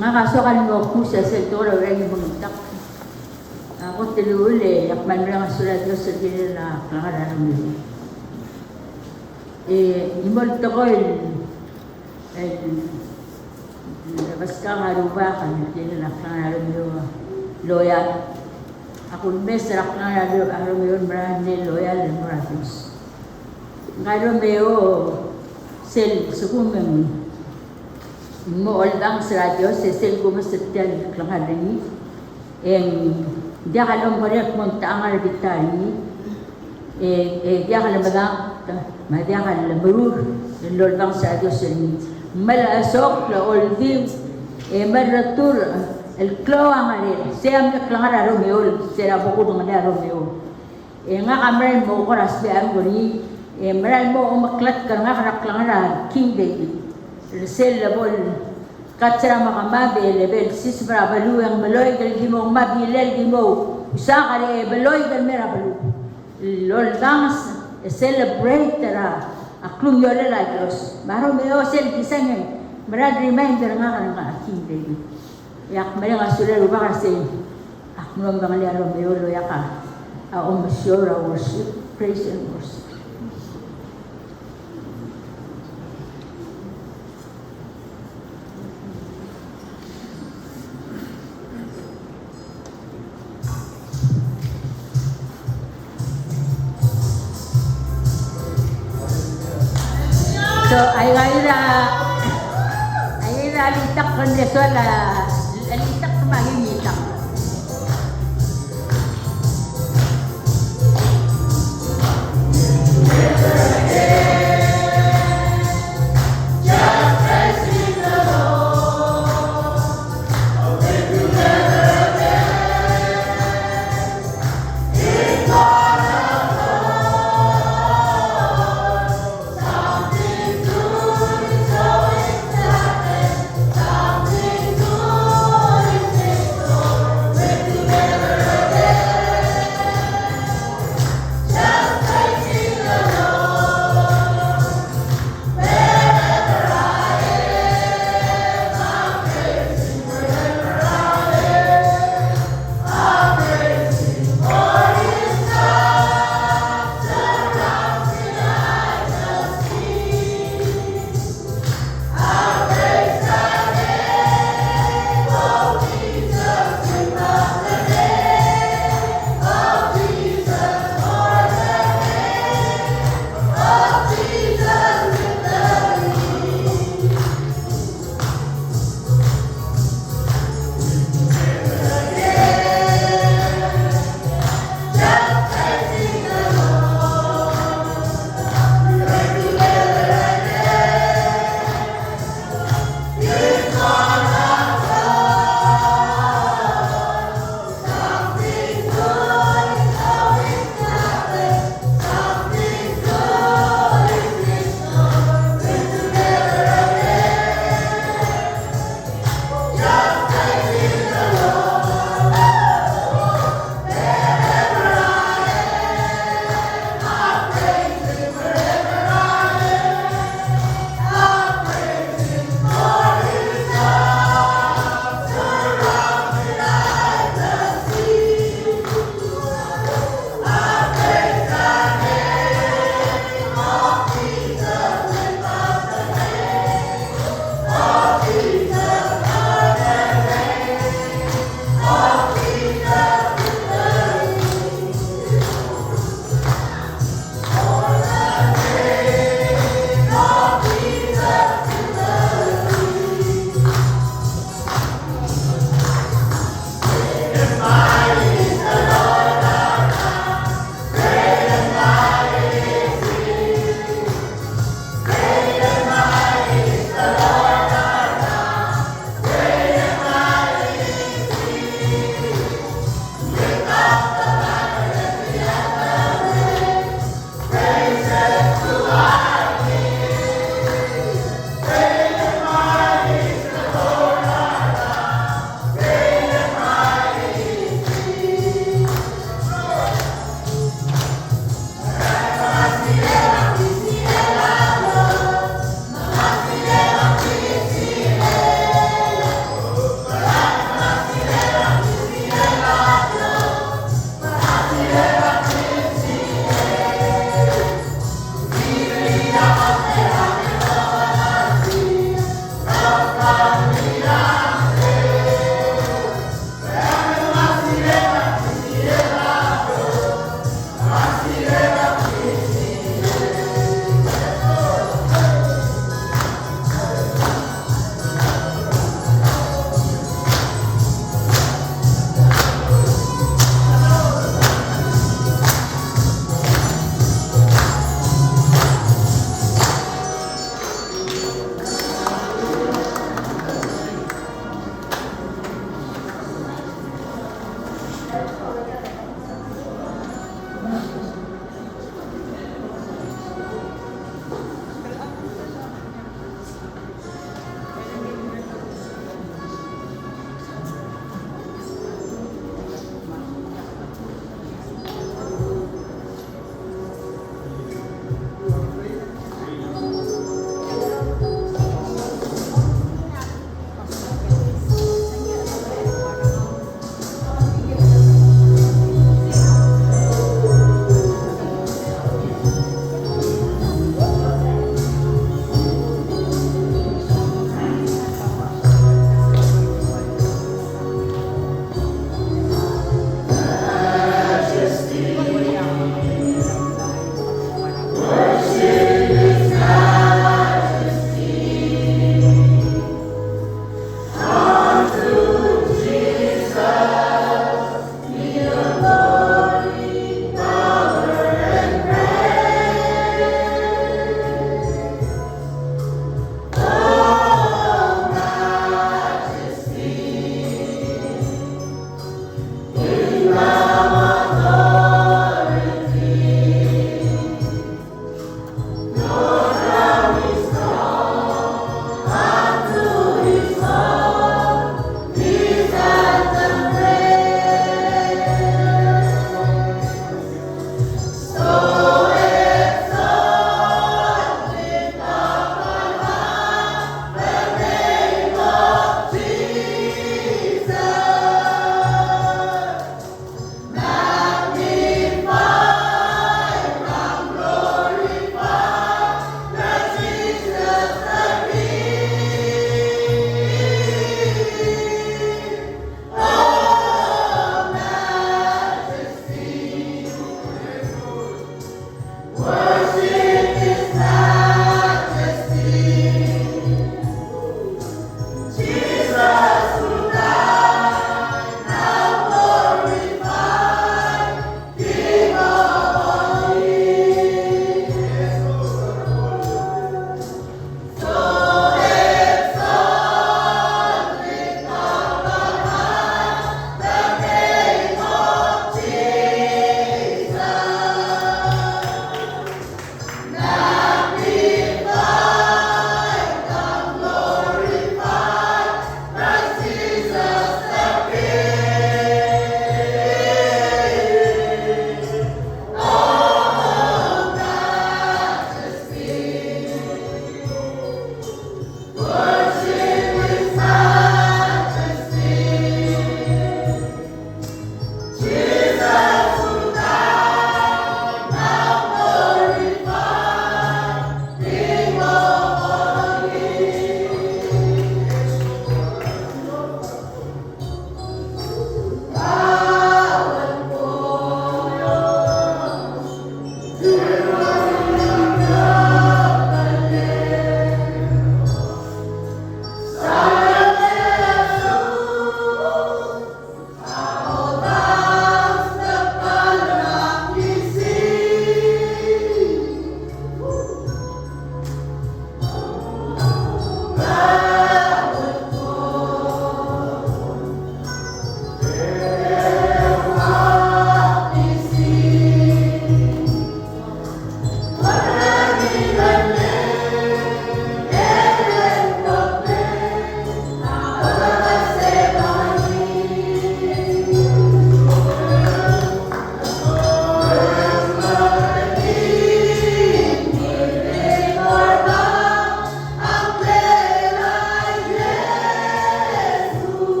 Nga kaso mo ko sa sektor rin yung bumagtak. Ako tinuuli, yakman lang ang sulat ko sa kinil na kangaran ng mga. Imolto ko labas ka nga ruba ka na kinil na kangaran ng mga loyal. Ako mes rak kangaran ng mga marami loyal ng Moratos. Nga Romeo, sel sukumeng mo lang sa radyo, sesel ko masatyan klangaran ni. Dia kalau meriak monta angar bitani, dia kalau bagang, dia kalau berur, lor bang sa radyo seni. Malasok la oldim, maratur el klo angar, siam na klangaran Romeo, sera boko dengan Romeo. Nga kamera mo ko rasbian ko ni, maral mo umaklat ka nga klangaran King David. Sel labol katra makamabe level sis brabalu yang meloy dal gimo mabilel gimo usa kare beloy dal merabalu lol dance celebrate ra aklum yole lagos maro meo sel kisang marad reminder nga kan King David yak mari nga sura ruba kasi aklum bang liaro meo lo yaka sure worship praise and worship. So ay litak kondisyon litak mahimitak. Something good is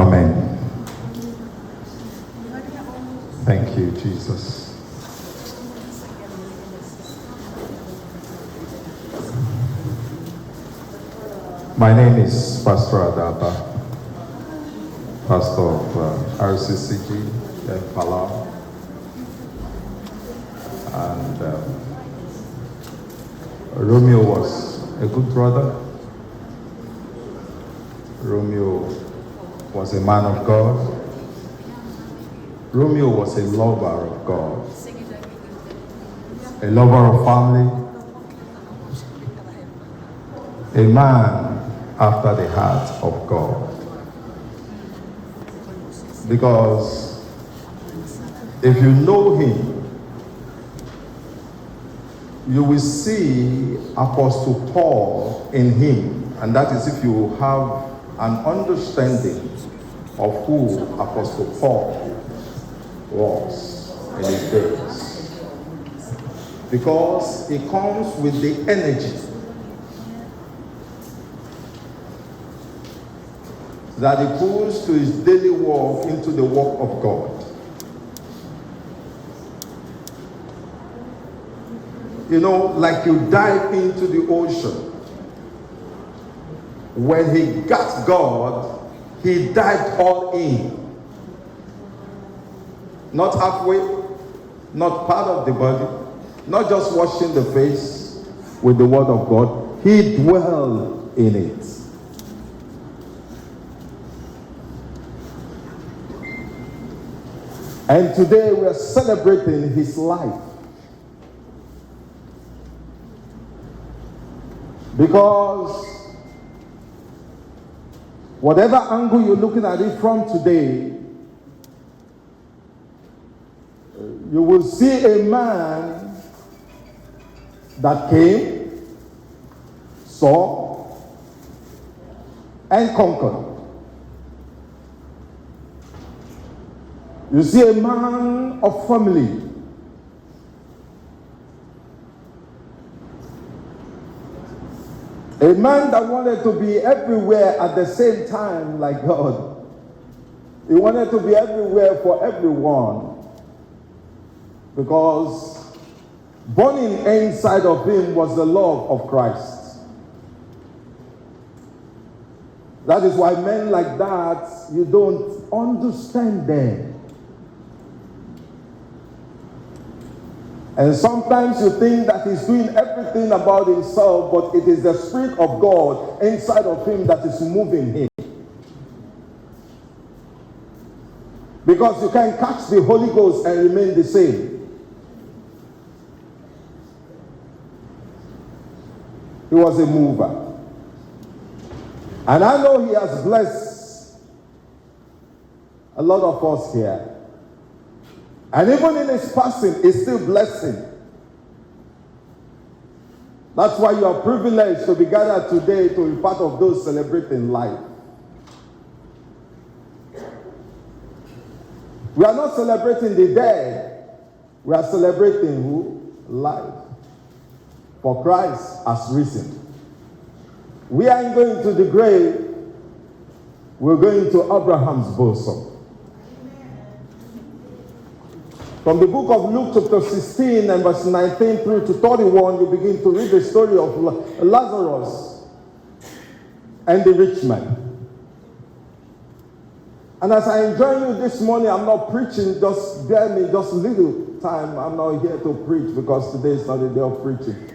Amen. Thank you, Jesus. My name is Pastor Adaba, pastor of RCCG in Palau. And Romeo was a good brother. Romeo was a man of God. Romeo was a lover of God, a lover of family, a man after the heart of God. Because if you know him, you will see Apostle Paul in him, and that is if you have an understanding of who Apostle Paul was in his days. Because he comes with the energy that he puts to his daily walk into the work of God. You know, like you dive into the ocean. When he got God, he dived all in. Not halfway, not part of the body, not just washing the face with the word of God. He dwelled in it. And today we are celebrating his life. Because whatever angle you're looking at it from today, you will see a man that came, saw, and conquered. You see a man of family. A man that wanted to be everywhere at the same time like God. He wanted to be everywhere for everyone. Because burning inside of him was the love of Christ. That is why men like that, you don't understand them. And sometimes you think that he's doing everything about himself, but it is the Spirit of God inside of him that is moving him. Because you can catch the Holy Ghost and remain the same. He was a mover. And I know he has blessed a lot of us here. And even in his passing, he's still blessing. That's why you are privileged to be gathered today to be part of those celebrating life. We are not celebrating the dead. We are celebrating who? Life. For Christ has risen. We aren't going to the grave. We're going to Abraham's bosom. From the book of Luke chapter 16 and verse 19 through to 31, you begin to read the story of Lazarus and the rich man. And as I enjoy you this morning, I'm not preaching, just bear me just a little time. I'm not here to preach because today is not the day of preaching.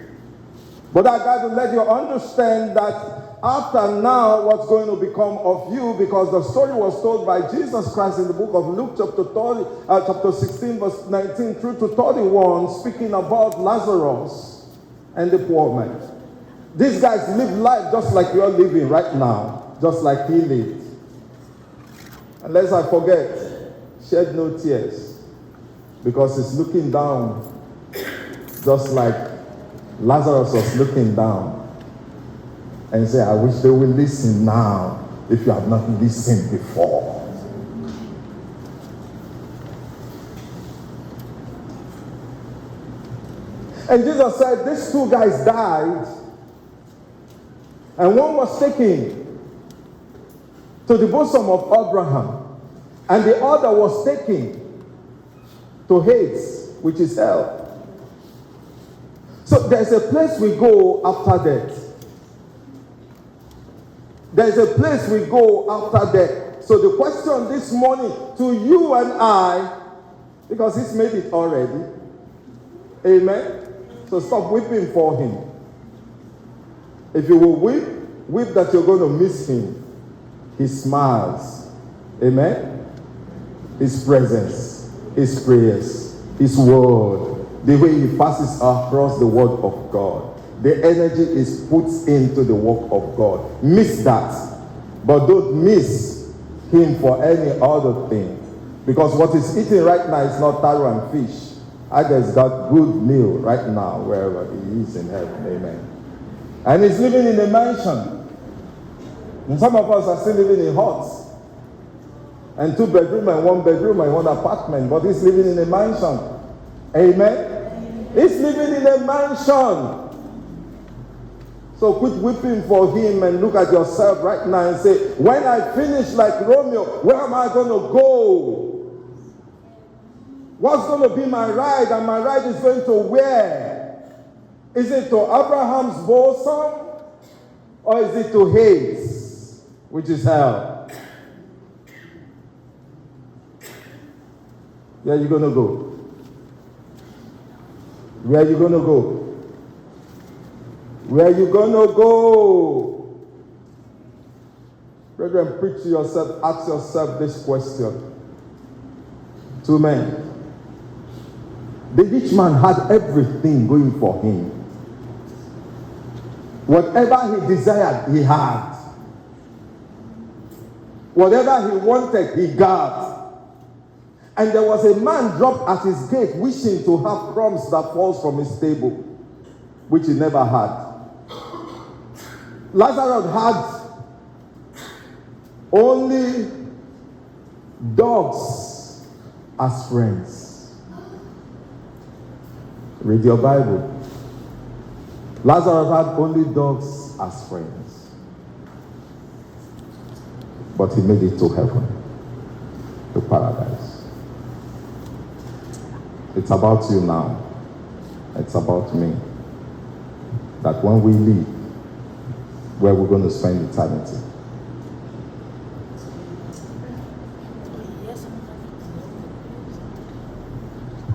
But I got to let you understand that after now, what's going to become of you, because the story was told by Jesus Christ in the book of Luke chapter 16, verse 19 through to 31, speaking about Lazarus and the poor man. These guys live life just like you're living right now, just like he lived. Unless I forget, shed no tears, because he's looking down just like Lazarus was looking down. And say, I wish they will listen now if you have not listened before. And Jesus said, these two guys died, and one was taken, to the bosom of Abraham, and the other was taken to Hades, which is hell. So there's a place we go after death. There's a place we go after death. So the question this morning to you and I, because He's made it already, amen? So stop weeping for Him. If you will weep, weep that you're going to miss Him. He smiles, amen? His presence, His prayers, His word, the way He passes across the word of God. The energy is put into the work of God. Miss that. But don't miss Him for any other thing. Because what He's eating right now is not taro and fish. I just got good meal right now wherever He is in heaven. Amen. And He's living in a mansion. And some of us are still living in huts. And 2-bedroom and 1-bedroom and 1 apartment. But He's living in a mansion. Amen. He's living in a mansion. So quit weeping for Him and look at yourself right now and say, when I finish like Romeo, where am I going to go? What's going to be my ride? And my ride is going to where? Is it to Abraham's bosom? Or is it to Hades, which is hell? Where are you going to go? Where are you going to go? Where are you going to go? Brethren, preach to yourself, ask yourself this question. 2 men. The rich man had everything going for him. Whatever he desired, he had. Whatever he wanted, he got. And there was a man dropped at his gate wishing to have crumbs that falls from his table, which he never had. Lazarus had only dogs as friends. Read your Bible. Lazarus had only dogs as friends. But he made it to heaven, to paradise. It's about you now. It's about me. That when we leave, where we're going to spend eternity.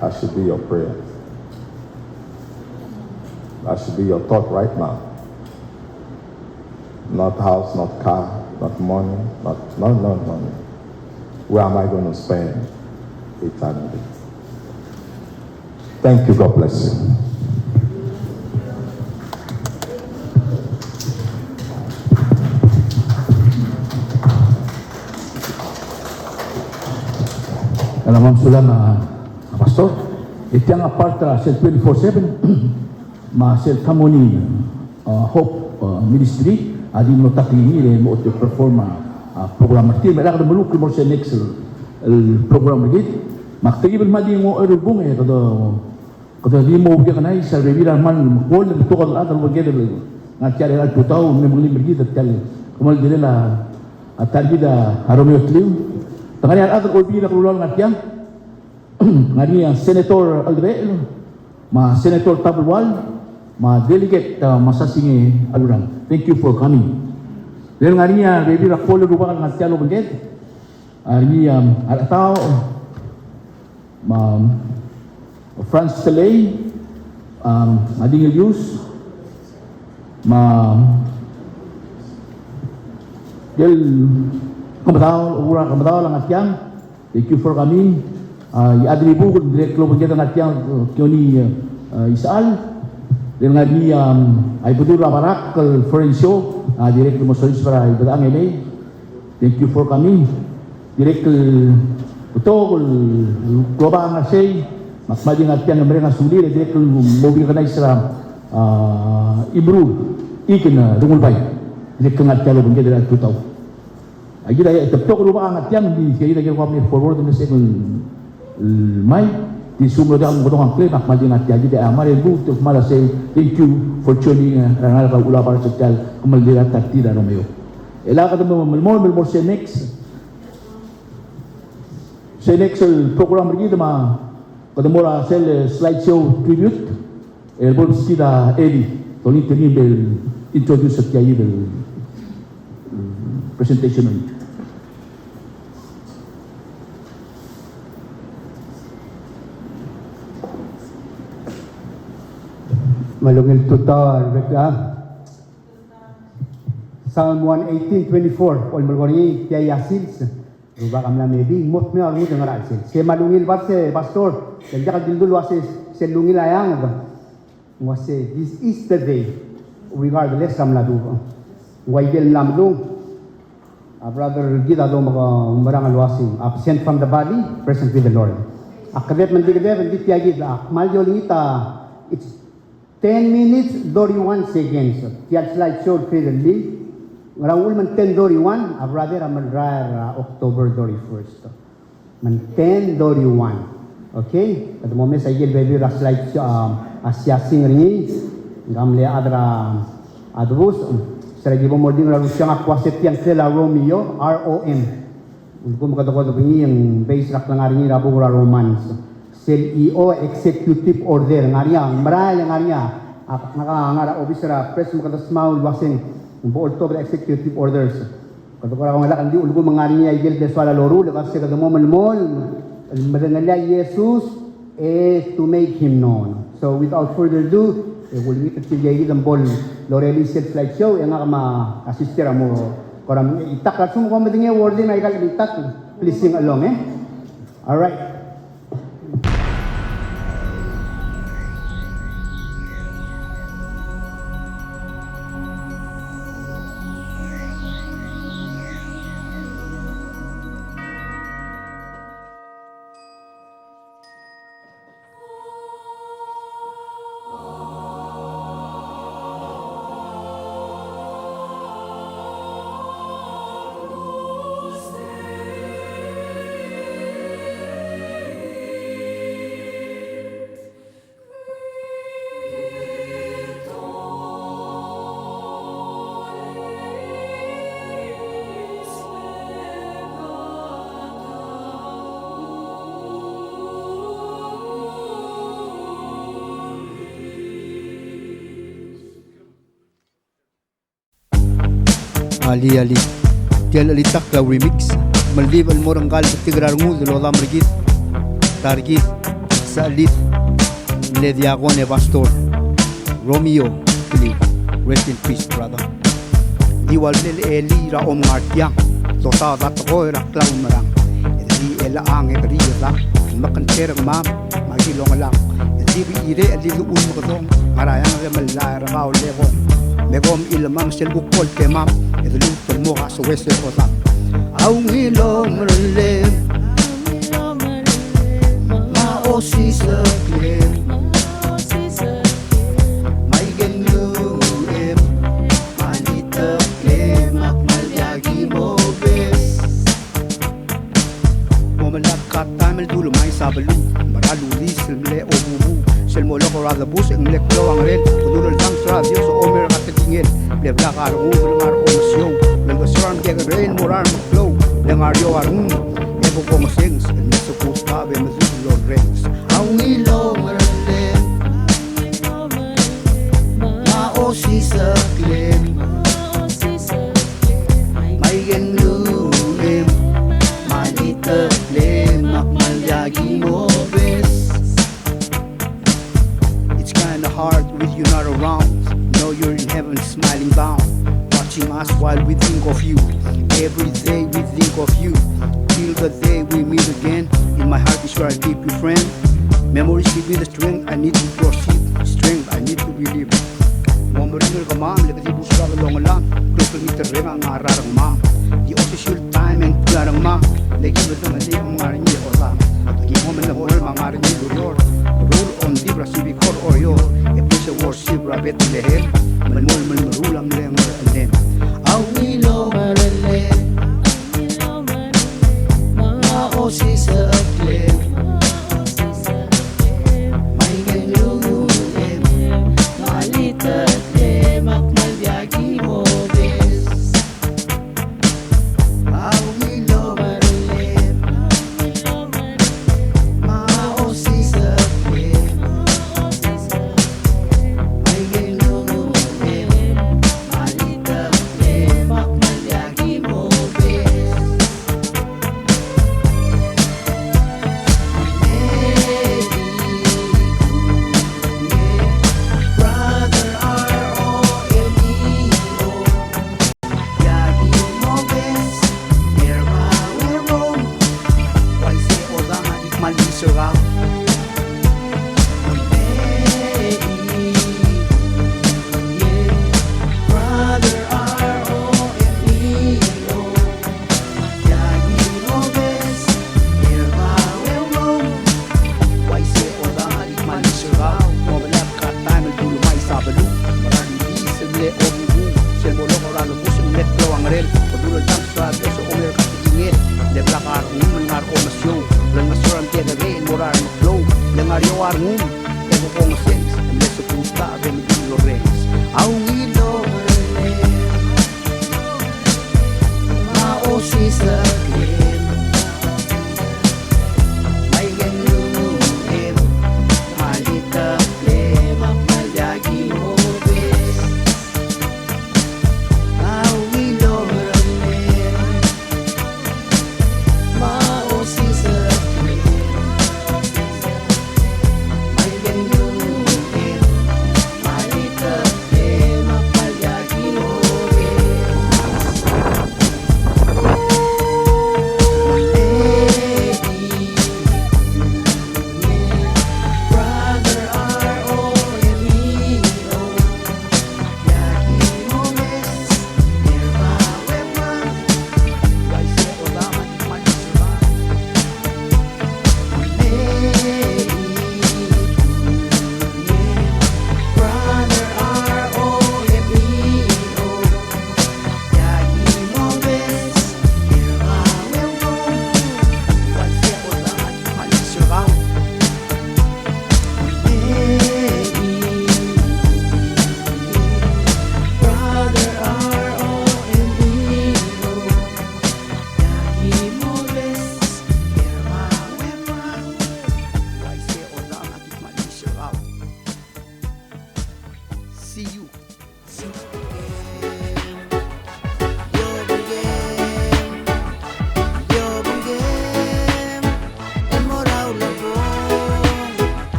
That should be your prayer. That should be your thought right now. Not house, not car, not money, no. Where am I going to spend eternity? Thank you. God bless you. Alam mo na pastor, iti ang aparta sa 24/7 ma sa Kamoni Hope Ministry adi mo takini mo to perform program ti mera ka muluk mo sa next program gid maktigil madi mo erubong kada di mo biya kanay sa revira man kol na to kal adal waged nga tiare al putaw me muli mergi tal kumal dila atarbida Romeo tliw Tangani ang ato olbira kulong natya. Ngani ang Senator Aldrel, ma Senator Tabulwal, ma Delegate Masasingi Aluran. Thank you for coming. Dahil ngani ang olbira kulong rupakan natya lo benget. Ngani alatao, ma France Telay, Ading Elius, ma Del Kamatao lang at yang. Thank you for coming. Adri po kung direct lo pagkita at yang kioni Isaal. Dahil nga di ay puto Barak Florencio direct mo sa para ibadang LA. Thank you for coming. Direct puto global nga say makmading at yang nga suli direct mobil ka na isra Ibru ikin rungulbay. Direct nga at yang lo pagkita at putaw. Ay kita taptok rupa angat yang di kita kira kami forward na sa may di sumlo da mo ang claim ak mali ngat jadi da amare bu to say thank you for tuning rangal ka ula para sa tal kumal dira takti da Romeo. Ela ka mo malmol sa next. Sa next program rin ma kadamora sel slideshow tribute. Boleh kita Eli. Tolong tini bel introduce at kaya bel presentation ni. Malungil tutar, Rebecca. Psalm 118:24. All malgori tiya yasils. Ruba kamla maybe mot me armu dengar alsil. Se malungil bat se pastor. Jadi kalau dulu wase se lungil ayang ba. Wase this is the day. Regardless kamla du. Waigel lamlung. Brother Gita do marang alwasing absent from the body, present with the Lord. Akadet mandigde hindi tiya gid mal jolita. It's 10 minutes, 31 seconds. Tiyan slide show clearly. Ngarang man 10 31, brother aman rare October 31st. Man 10 31. Okay? At the moment sa igil baby ra slide asya sing ringi. Gamle adra adbus. Sa gibo mo ding laro siya akwaset yan sila Romeo ROM. Kung makadako bingi yung base rack lang ringi rabo ra romance. CEO executive order ngariya maray ngariya ngara officer press mo kada small wasing board to executive orders kada ko wala kandi ulgo mangari niya igel deswala loru kasi kada mo malmol madangalya Jesus to make him known. So without further ado will meet at sige ang ball Lorelli self slide show yang nga ma-assistir mo koram itak at sumo ko madingi word na ikal itak please sing along all right. Ali tial alitak la remix malib al morangal tigrar ngul lo lam rigit targit salit le diagone pastor Romeo please rest in peace brother diwal le eli ra om ngartiang to ta dat ko ra klang marang di ela ang e kri la makan terang ma magi long lang di bi ire ali lu un mo dong marayang le malay ra maul le ko megom ilmam sel bukol ke mam edulu mo ka so wese ko sa aung ilong rele ma osi sa kle mai genu em manita kle mak malyagi mo bes mo malakat tamel dulu mai sabalu maralu lisel le obubu sel mo loko rada bus ang leklo ang rel dulu lang sa radio so omer katingel lebla karu ngar omasyon nagasuran kaya rain morar flow dengar yo arun ebo como sings and so cool sabe mas lord rings ang ilong rele ma osi sa klem may genu em manita klem makmalyagi mo bes. It's kinda hard with you not around. Know you're in heaven smiling down, watching us while we think of you. Every day we think of you, till the day we meet again. In my heart is where I keep you, friend. Memories give me the strength I need to proceed, strength I need to believe. Memories ka ma'am, lekati busra ka long lang. Tukul ni tereng ang ararang ma'am. The official time and klarang ma'am. Lagi betul mali ang ngarin niya ko lang. Lagi mo man na honor mga ngarin niya lurior. Rule on libra sibikor or yor. Episa worship rabet lehen. Malmol malmarulang leng alem. Awilo marale mga osi sa aklem may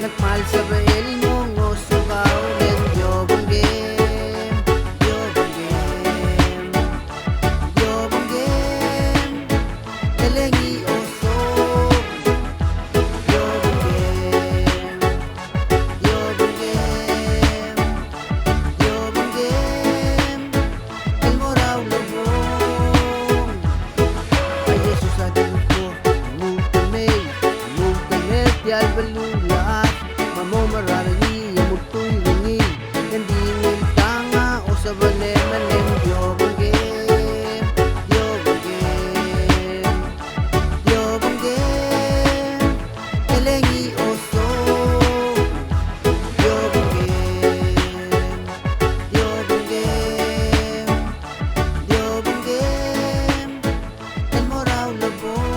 Nakmal sa bail mong oso kaulen. Yobonggem, yobonggem, yobonggem, elengi oso. Yobonggem, yobonggem, yobonggem, el moraw lobong. Ay Jesus adulto, mutamay, mutamay, tiyal balulat. Mamomararani, yamutoy ringi, hindi ngiltanga o sa balem-alem. Yobonggem, yobonggem, yobonggem, elengi oso. Yobonggem, yobonggem, yobonggem, el moraw lobong.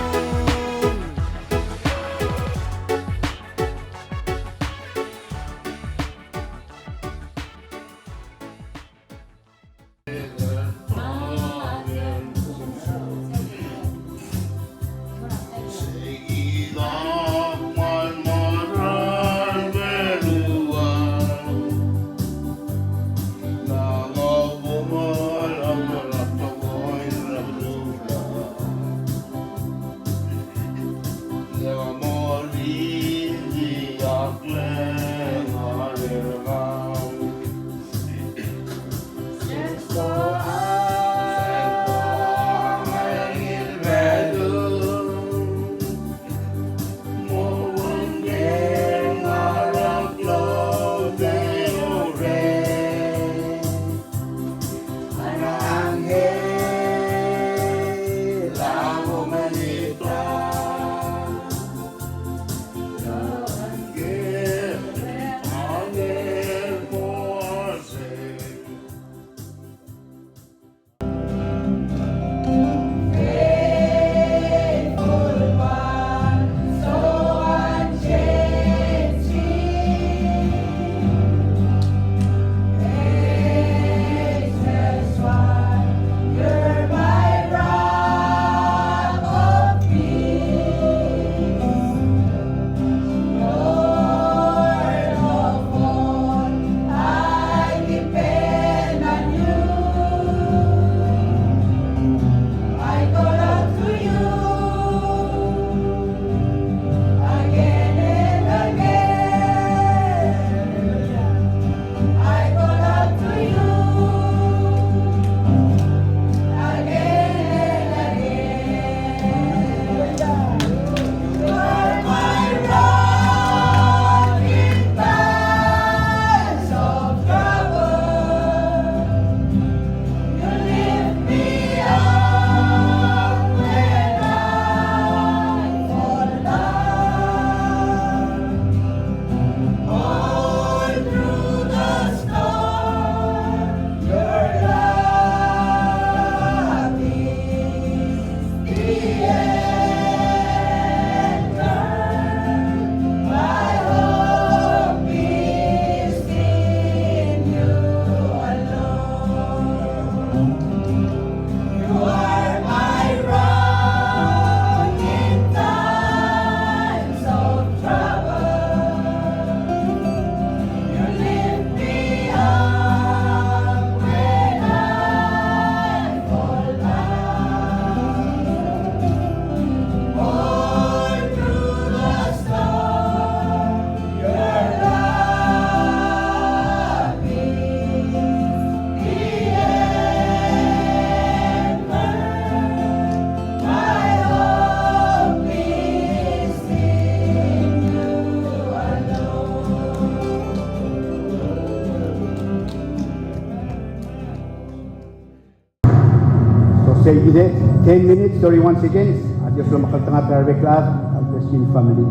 Say 10 minutes, 31 seconds. Adios lang makagtanga private class. God bless you, family.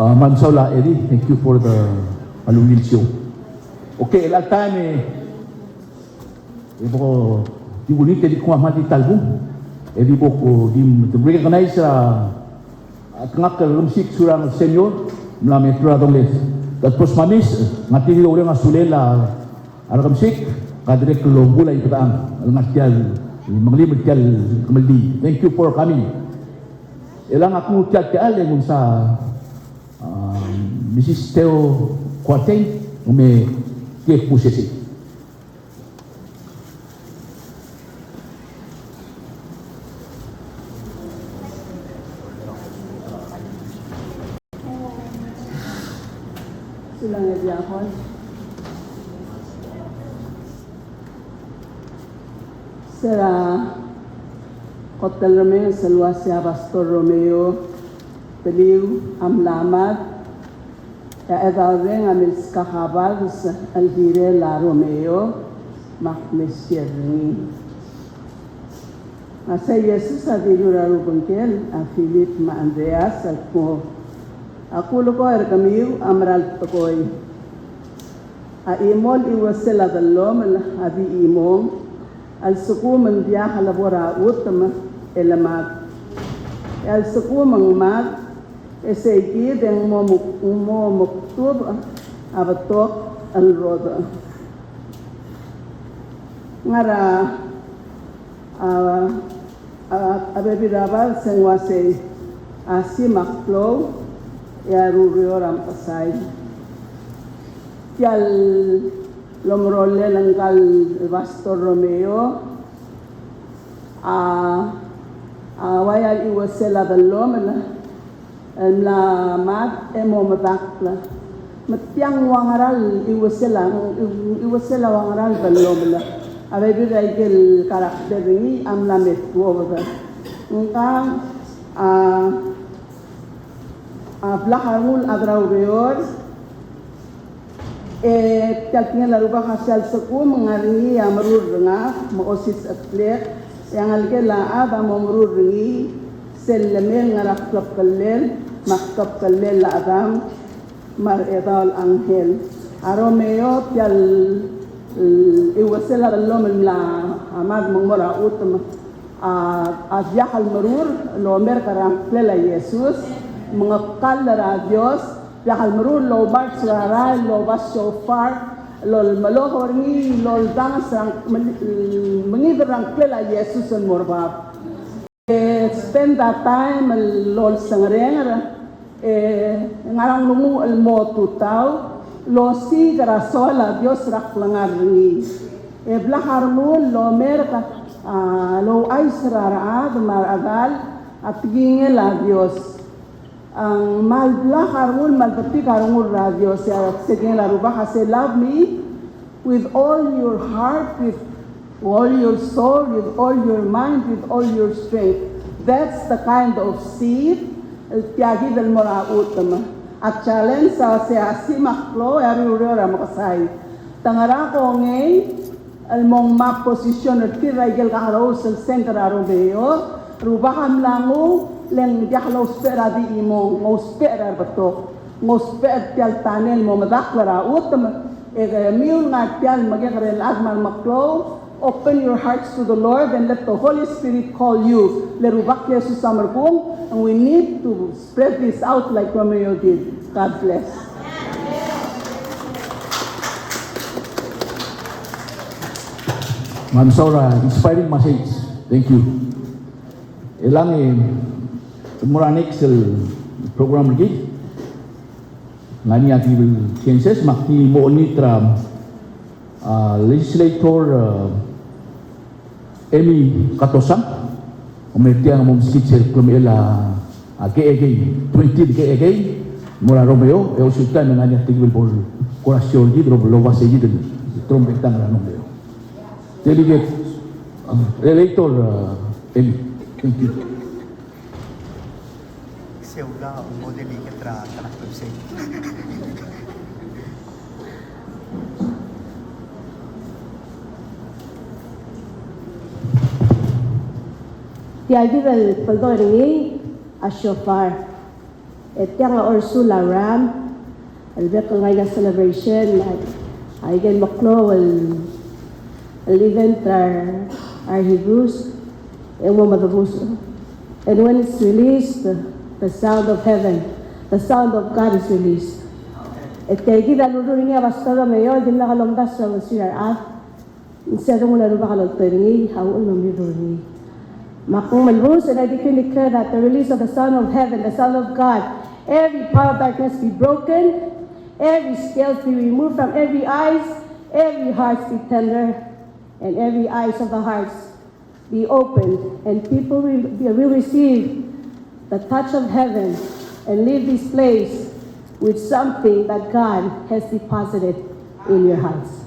Mansaula Eddie, thank you for the Alungil show. Okay, last time ibo ko di bonito di ko mati talbum. Eddie bo ko di recognize at ngak rumsik surang senior mla metro adongles. Tapos mamis ngati di orang asulela arakam sik kadrek lo bulay pataan al ngastial manglimit kal kemaldi. Thank you for coming. Ilang ako tiyat ke ale kung sa Mrs. Teo Quartain, may kek po siya. Silang Ediakon. Sera Hotel Romeo, Salwasia Pastor Romeo, Peliu, Amlamad, ya edaweng amils kakabal sa Algire la Romeo, Makmesierni. Asa Yesus adilura rubengkel, a Philip ma Andreas, ako ko kamiu amral tokoy. A imol iwasela dalom abi imong al suku mendia halabora utama elamat. Al suku mangmat esegi deng mo muktub abatok al roda. Ngara abebirabal sengwase asi maklo ya ruriyo rampasay. Tial lomrole langkal Pastor Romeo wayal iwasela dalom la mat emo matakla matiang wangaral iwasela wangaral dalom la abebi raigel karakter ni amla metwo ba ngka Blaharul Agraurior, talpingan laruba kasal suku mengaringi yang merurunga, moosis atlet, yang alke laad amomrur ringi, sellemel ngarakap kalel, makap kalel laadam, maredal anghel. Romeo tial iwasela dalom la amad mengmora utam avyahal merur lomer karam klela Yesus. Mengakal dari Dios, pihak merun lo bar suara, lo bas shofar, lo melohor ni, lo dans mengidrang kela Yesus dan morbab. Spend that time lo sangreng, ngarang lumu elmo tutau, lo si garasola Dios rak langar ni. Belahar mun lo merka, lo aisraraad maragal at gingela Dios. Ang malbla karungul malbati karungul radio sa sige la ruba kasi love me with all your heart, with all your soul, with all your mind, with all your strength. That's the kind of seed tiagi del mora utama. At challenge sa si maklo yaruro ra makasay. Tangara ko ngay almong map position at tiragel kaharo sa sentro Romeo ruba hamlangu leng diaklo spera di imo mo spera bato mo spera tial tanel mo madaklara utam miul nga tial magyakarel agmal maklo. Open your hearts to the Lord and let the Holy Spirit call you. Lerubak Jesus samarkung, and we need to spread this out like Romeo did. God bless. Ma'am Sora, inspiring message. Thank you. Ilang mura next program lagi. Ngani ati chances makti mo nitra legislator Emi Katosang umetiang mo skitser kumela agay 20 agay mura Romeo e usutan ngani ati por kurasyon di lo base di trompeta na Romeo. Delegate relator Emi. Thank you. Seuga modeli ketra tanah website. Tiagi del paldoringi ashofar. Etiang Ursula Ram. Albekal ngaya celebration ay gen maklo al event our Hebrews. And when it's released, the sound of heaven, the sound of God is released. At kaya kita nururingi Pastor Romeo, din na kalongdas sa CRF. Instead mo lalo ba kalagtaringi, hawon mo nururingi. Makung malbus, and I decree and declare that the release of the Son of Heaven, the Son of God, every power of darkness be broken, every scales be removed from every eyes, every heart be tender, and every eyes of the hearts be opened, and people will receive the touch of heaven and leave this place with something that God has deposited in your hearts.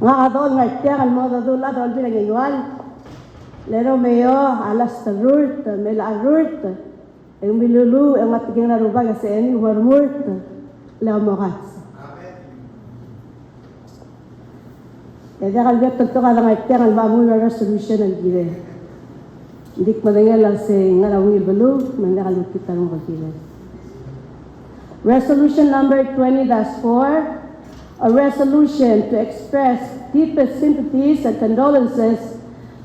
Nga adol ngartia kan mo dadul adol bilang igual. Le Romeo alas tarurt mela arurt. Ang milulu ang matiging na ruba kasi ani warmurt. Le amorats. Kaya kalbet tagto ka lang ngartia kan mamun na resolution ang gire. Dik madangal lang sa ngarawil balu mandakal kita ng bagile. Resolution number 20-4. A resolution to express deepest sympathies and condolences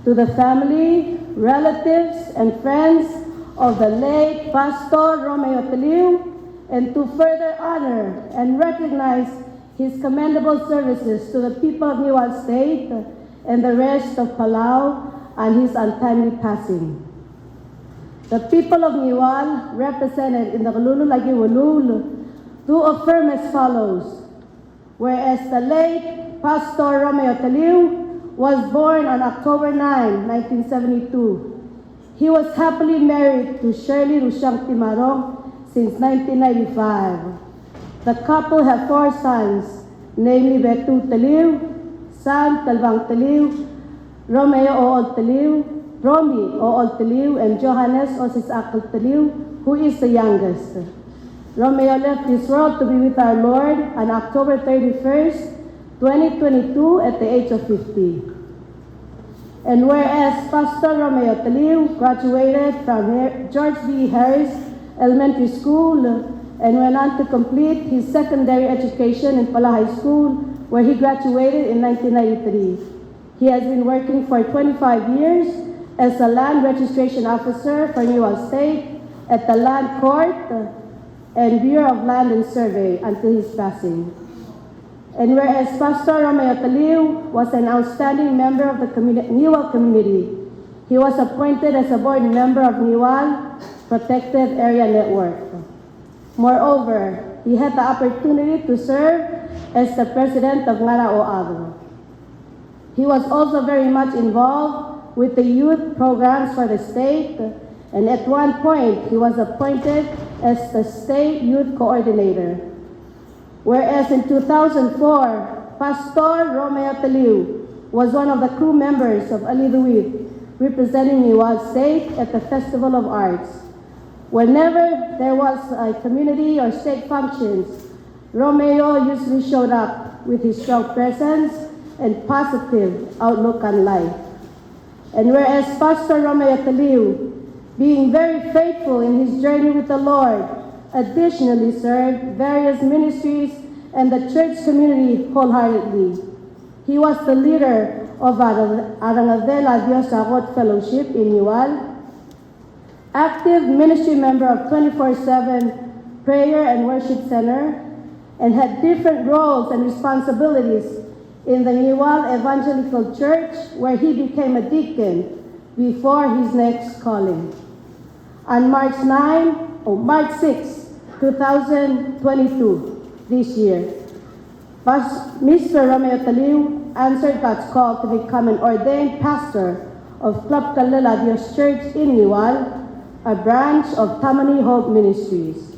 to the family, relatives, and friends of the late Pastor Romeo Taliu, and to further honor and recognize his commendable services to the people of Niual State and the rest of Palau on his untimely passing. The people of Niual, represented in the Kalulu Lagi Walul, do affirm as follows. Whereas the late Pastor Romeo Taliu was born on October 9, 1972. He was happily married to Shirley Rusiang Timarong since 1995. The couple have 4 sons, namely Betu Taliu, Sam Talbang Taliu, Romeo Ool Taliu, Romy Ool Taliu, and Johannes Osis Akal Taliu, who is the youngest. Romeo left this world to be with our Lord on October 31st, 2022 at the age of 50. And whereas Pastor Romeo Taliu graduated from George B. Harris Elementary School and went on to complete his secondary education in Pala High School, where he graduated in 1993. He has been working for 25 years as a land registration officer for Niual State at the Land Court and Bureau of Land and Survey until his passing. And whereas Pastor Romeo Taliu was an outstanding member of the Niual community, he was appointed as a board member of Niual Protected Area Network. Moreover, he had the opportunity to serve as the president of Ngara Oado. He was also very much involved with the youth programs for the state, and at one point, he was appointed as the State Youth Coordinator. Whereas in 2004, Pastor Romeo Taliu was one of the crew members of Aliduit, representing Niual State at the Festival of Arts. Whenever there was a community or state functions, Romeo usually showed up with his strong presence and positive outlook on life. And whereas Pastor Romeo Taliu, being very faithful in his journey with the Lord, additionally served various ministries and the church community wholeheartedly. He was the leader of Arangadela Dios Agot Fellowship in Niual, active ministry member of 24/7 Prayer and Worship Center, and had different roles and responsibilities in the Niual Evangelical Church, where he became a deacon before his next calling. On March 6, 2022, this year, Mr. Romeo Taliu answered God's call to become an ordained pastor of Club Kalala Dios Church in Niual, a branch of Tamani Hope Ministries.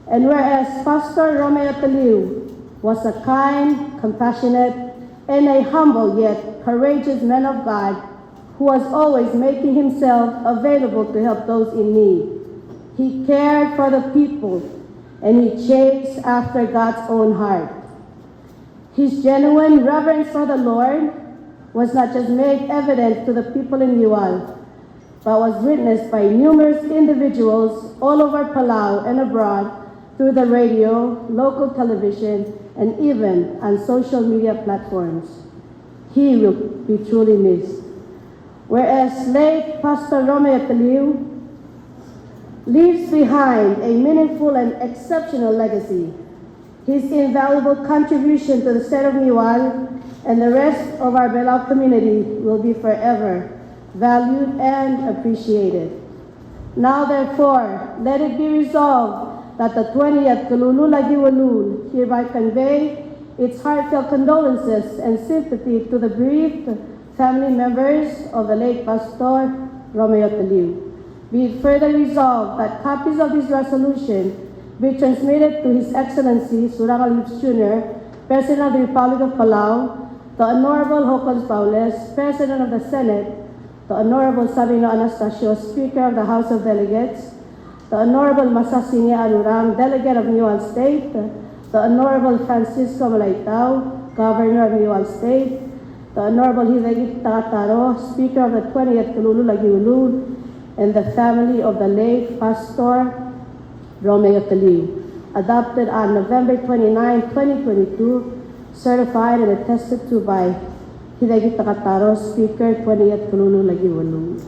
And whereas Pastor Romeo Taliu was a kind, compassionate, and a humble yet courageous man of God who was always making himself available to help those in need. He cared for the people, and he chased after God's own heart. His genuine reverence for the Lord was not just made evident to the people in Ual, but was witnessed by numerous individuals all over Palau and abroad through the radio, local television, and even on social media platforms. He will be truly missed. Whereas late Pastor Romeo leaves behind a meaningful and exceptional legacy, his invaluable contribution to the state of Ual and the rest of our beloved community will be forever valued and appreciated. Now therefore, let it be resolved that the 20th Kalulu Lagi Walul hereby convey its heartfelt condolences and sympathy to the bereaved family members of the late Pastor Romeo Taliu. Be it further resolved that copies of this resolution be transmitted to His Excellency Surangal Lips Jr., President of the Republic of Palau, the Honorable Hocols Paules, President of the Senate, the Honorable Sabino Anastasio, Speaker of the House of Delegates, the Honorable Masasinge Anurang, Delegate of Ual State, the Honorable Francisco Malaitao, Governor of Ual State, the Honorable Hidegit Takataro, Speaker of the 20th Kalulu Lagi Walul, and the family of the late Pastor Romeo Taliu, adopted on November 29, 2022, certified and attested to by Hidegit Takataro, Speaker, 20th Kalulu Lagi Walul.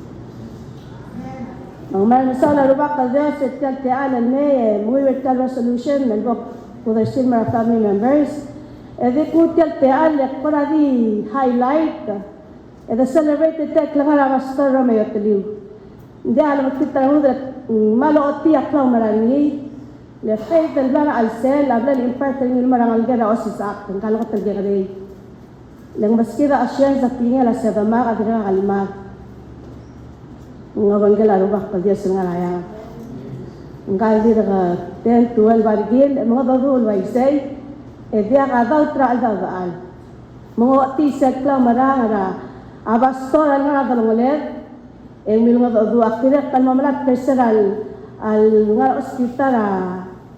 Ang maraming rubak ka Diyos at kaltiaan ang may muwiwit ka resolution ng book to the similar family members. Edi kung kaltiaan yak para di highlight the celebrated tek lang ang Pastor Romeo Taliu. Hindi alam at kita mo that maloot tiyak lang marami. Le faith and lara alsel, abla l'imparte ng marang algera o sisak, ang kalakot ng gagawin. Lang maskira asyan sa tingin la sa dama at nga kalima. Mga banggala rubak pa Diyos nga raya. Ang kaldi na 10, 12 barigil, mga bagul wa isay, diya ka daw tra al-dawaan. Mga otisek lang marang ara, abastor ang nga dalong ulit, milong adu aktirat kan mamalat personal al nga ospital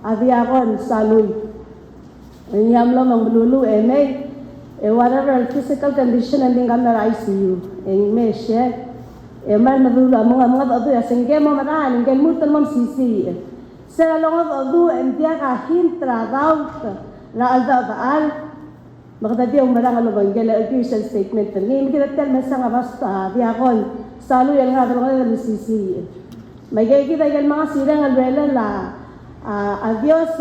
aviakon saluy nyam lo mang lulu may whatever physical condition and ngam na ICU may share mal madulu mga adu asing mo maran ngel mutal mam sisi sera long adu dia ka hintra daut la al daal magdadi ang marang alubang gela official statement ni kita tel mesang basta aviakon Salu yang nga dalawang sisi. May kita yung mga sirang alwela la adios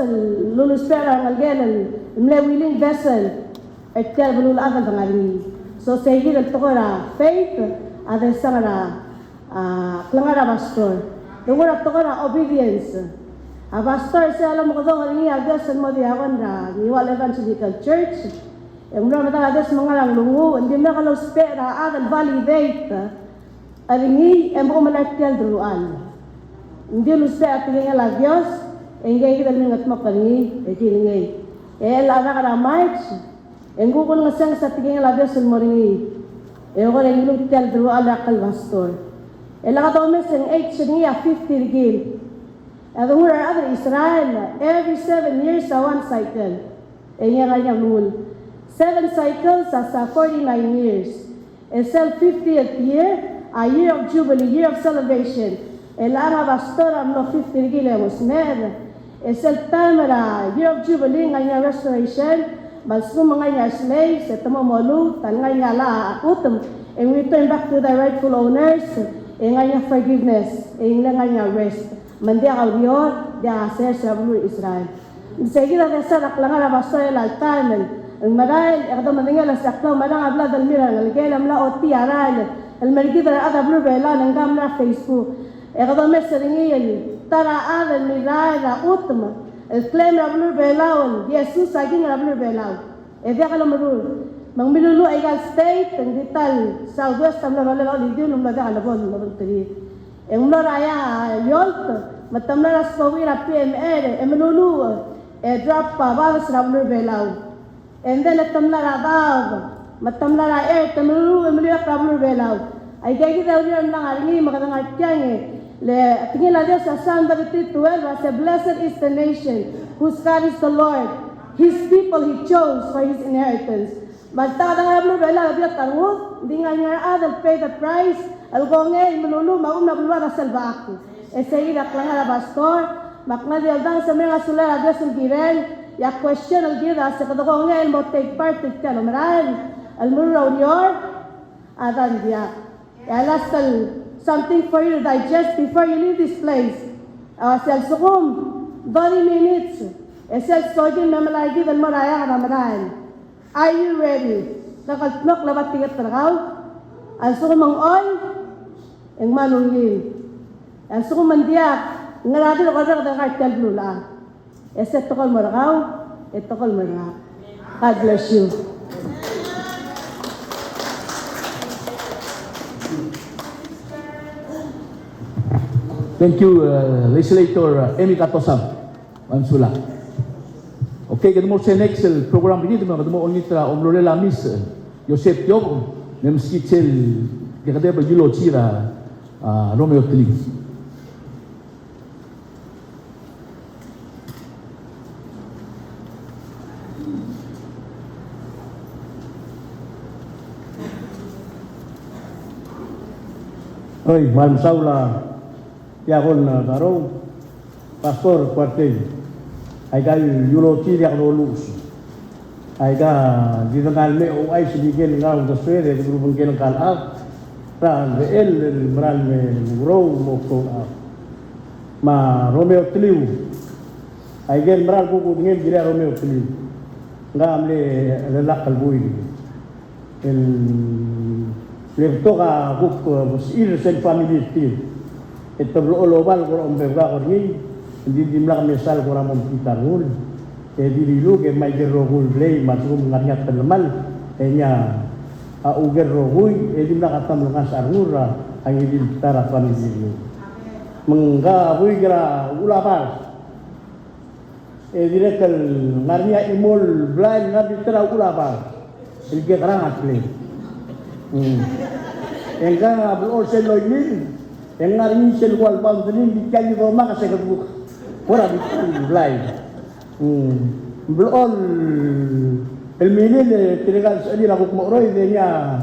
lulus pera ang algelan mle willing vessel at tel bulul agal tangari. So segi dal tokora faith ada sangara klangara pastor. Dungora tokora obedience. A pastor sa alam ko dong ni adios mo diakon ra ni Wal Evangelical Church. Yung mga mata adios mga lang lungu hindi na kalau spera agal validate. Aringi embo malatial druan. Hindi lusa at nga la Dios, engay kita mingat mo karingi, ekilingi. La na March, engu ko nga sang sa tingin la Dios moringi. Ko ring lutial druan la kal pastor. La ka mes en 8 niya 50 rigil. Ado hura other Israel every 7 years sa one cycle. Nga nga rule. 7 cycles sa 49 years. And 50th year a year of jubilee, year of celebration. El ara pastora no 50 gilemos mer. Es el tamara year of jubilee ngaya restoration. Balsum ngaya slaves etamo molu tan ngaya la akutum. And we turn back to the rightful owners. Ngaya forgiveness, ngaya rest. Mandia audio dia ser sabul Israel. Seguida de ser aklangar pastora el altar. Ang maral akdo maningala sa aklo marang abla dal mira ngalgelam la oti aral. المرجيدة هذا بلور بيلان نقام لا فيسبوك إغدا مسرينيين ترى هذا المراية أوتم الكلام بلور بيلان يسوع ساكين بلور بيلان إذا قالوا مرور من ملولو إيجال ستيت إنجتال ساوث ويست أملا ولا لا ليديون أملا ده على بول مرور تري إملا رايا يولت متملا راسكويرا PMR إملولو دراب بابا سرابلور بيلان إندل تملا راباب matamla ra temlu emliya kablu belaw Ay kaya kita ulit lang aringi makatang artyang le tingin lang sa Psalm 33:12 say blessed is the nation whose God is the Lord, His people He chose for His inheritance. Magtadang hablo bela biya tarwo di nga nga adal pay the price algonge mululu mauna bulwa salba ako. Seguida lang ala pastor maknadi aldang sa mga sulara Dios ang giren ya question al gira sa kadagong mo take part it kalo maran al muro yor adan dia. Alas something for you to digest before you leave this place. Sel sukum 20 minutes. Sel sojin mamalagi dan maraya ramarahan. Are you ready? Nakaltlok labat tigat terakaw. Ang sukum ang oy ang manungin. Ang sukum mandiak ngarado ko sa kartel blula. Eset tokol marakaw, etokol marakaw. God bless you. Thank you, Legislator Emi Katosam, Mansula. Okay, kita mau next program ini, kita mau onitra Lorela Miss Yosef Diop, nemski cel, kita ada berjulo cira Romeo Tli. Oi, malam saula. Yakon na taro pastor kuartel ay ka yulo tiri ako lulus ay ka di tangal me o ay sibigen nga ang daswere de grupong kenang kalab ra el maral me grow mo ko ma Romeo Tliu ay gen maral ko ngel gira Romeo Tliu nga amle lalak kalbuy el lepto ka buk il sen family team ito global ko ang bebra ko ni hindi dimla kami sal ko ramon kitangul di dilu ke may gerogul play matum nganyat penemal nya uger roguy dimla katam lungas arura ang idil tara pamilyo mengga huy gra ulapar direkal ngarnya imol blind ngabi tera ulapar ilge karang asli engga bol seloyin yang ngaring sel kual pam tadi dikali Roma kasi kabuk ora bikin live belon elmini de tiragal sali la kuk moroy de nya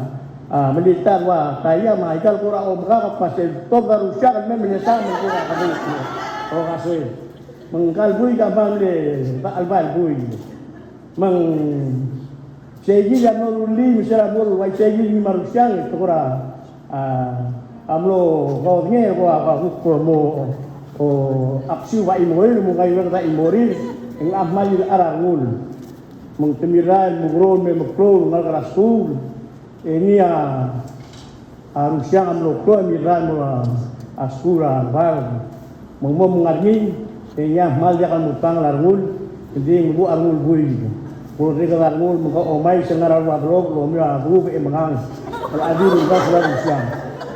militar wa kaya maikal kura omga kapasel to garusya kan menesa mengkura kabuk o kasoy mengkal buy ka bang de albal buy meng segi ya noluli misera bol wa segi ni marusyang to kura amlo kau ni aku mo o aksi wa imoril mo kayo na imoril ang ahmalil arangul mong temiran mugron me mukro ngal rasul ini arusya amlo ko miran mo askura bal mong mo ngarni nya mal dia kan mutang larngul hindi mo arngul buy ko rega larngul mo ko omay sa ngaral wa blog lo mi abu be mangang al adil ngas larusya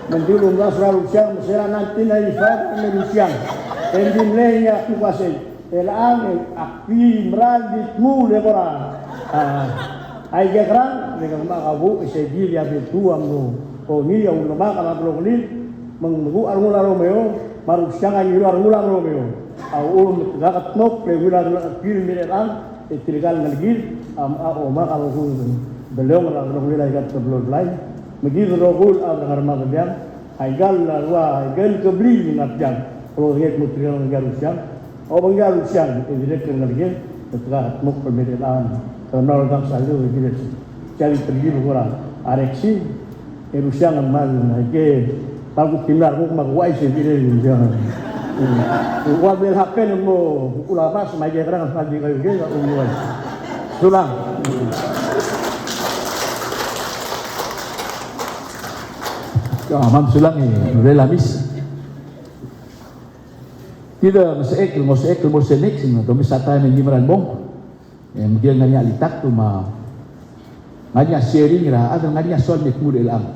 mendulung gas ralu siang mesera nanti na ifat merusiang endin leya kuasai elang akpi merandit mu lebora ai gekran dengan makabu isegil ya betu amno ko ni ya ulama kala blogli mengu armula Romeo marusiang ayu armula Romeo au gakat nok legular kil mineran etilgal nalgil o ma kalau belong la blogli la gat blogli Begitu rohul al dengar magdiam, aigal larwa, aigal kebli minatjang. Kalau lihat mutrial garusian, garusian ini direct ngergen, ketika muk perbedaan, karena orang selalu direct cari pergi berkurang. Areksi, erusian amal, aige, kalau timlar muk magwai sendiri jangan. Wabil hapen mo ulama semaja kerang lagi kayu geng umuan. Sulang. Ma'am Sulang Lorela Miss. Tidak masa next to misata ng Gimran Bong. Mungkin nganya litak tu nganya sharing ra ada nganya soal nek mudel ang.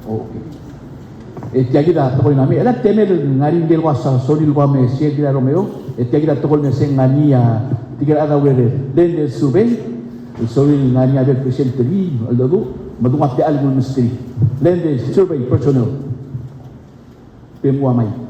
Okay. Tiagi dah tokol nami ala temel ngaring del wasa solil wa me share Romeo. Tiagi dah tokol ne seng ngania tiga ada wele den de sube Sorry, nga niya del Presidente Lee, aldo madungat di algo ministry. Then the survey personnel. Pimuamay.